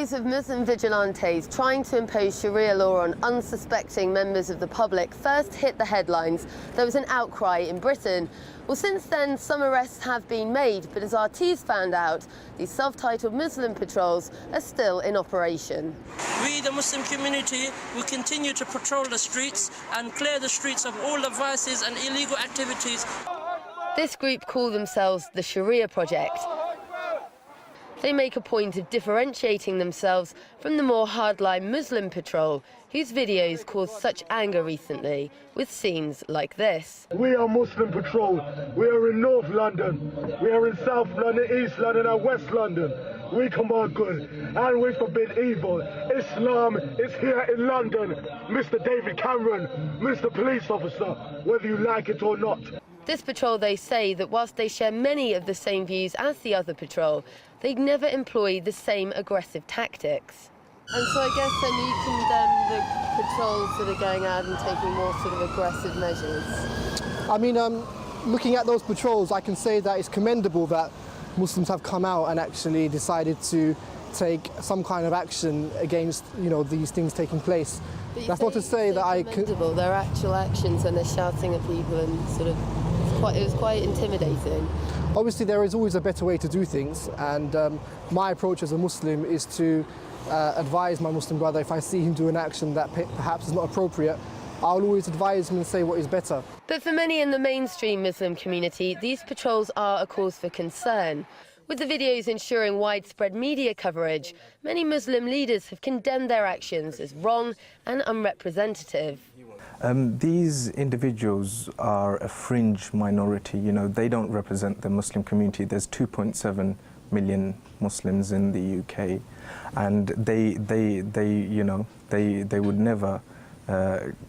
videos of Muslim vigilantes trying to impose Sharia law on unsuspecting members of the public first hit the headlines, there was an outcry in Britain. Well, since then, some arrests have been made, but as RT's found out, these self-titled Muslim patrols are still in operation. We, the Muslim community, will continue to patrol the streets and clear the streets of all the vices and illegal activities. This group call themselves the Sharia Project. They make a point of differentiating themselves from the more hardline Muslim patrol, whose videos caused such anger recently, with scenes like this. We are Muslim Patrol. We are in North London. We are in South London, East London and West London. We command good and we forbid evil. Islam is here in London. Mr. David Cameron, Mr. Police Officer, whether you like it or not. This patrol, they say that whilst they share many of the same views as the other patrol, they'd never employ the same aggressive tactics. And so I guess then you condemn the patrols that are going out and taking more sort of aggressive measures? I mean, looking at those patrols, I can say that it's commendable that Muslims have come out and actually decided to take some kind of action against, these things taking place. That's not to say that I could... Their actual actions when they're shouting at people and sort of... It was quite intimidating. Obviously, there is always a better way to do things, and my approach as a Muslim is to advise my Muslim brother if I see him do an action that perhaps is not appropriate. I'll always advise him and say what is better. But for many in the mainstream Muslim community, these patrols are a cause for concern. With the videos ensuring widespread media coverage, many Muslim leaders have condemned their actions as wrong and unrepresentative. These individuals are a fringe minority. They don't represent the Muslim community. There's 2.7 million Muslims in the UK, and they would never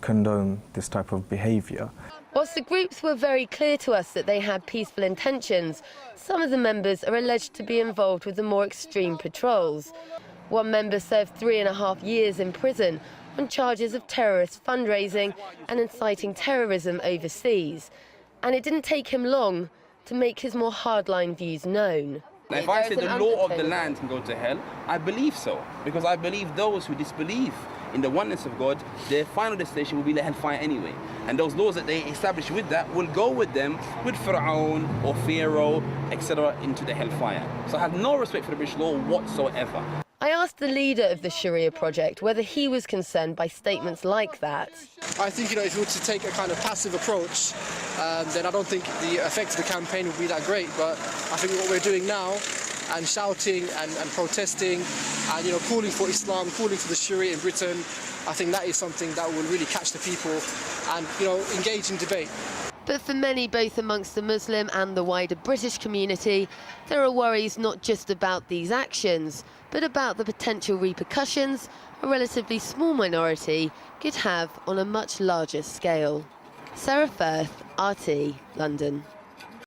condone this type of behaviour. Whilst the groups were very clear to us that they had peaceful intentions, some of the members are alleged to be involved with the more extreme patrols. One member served 3.5 years in prison on charges of terrorist fundraising and inciting terrorism overseas. And it didn't take him long to make his more hardline views known. Now, if I say the law of the land can go to hell, I believe so, because I believe those who disbelieve in the oneness of God, their final destination will be the hellfire anyway. And those laws that they establish with that will go with them, with Fir'aun or Pharaoh, etc., into the hellfire. So I have no respect for the British law whatsoever. I asked the leader of the Sharia Project whether he was concerned by statements like that. I think, if you were to take a kind of passive approach, then I don't think the effect of the campaign would be that great. But I think what we're doing now, and shouting and protesting and calling for Islam, calling for the Sharia in Britain, I think that is something that will really catch the people and engage in debate. But for many, both amongst the Muslim and the wider British community, there are worries not just about these actions, but about the potential repercussions a relatively small minority could have on a much larger scale. Sarah Firth, RT, London.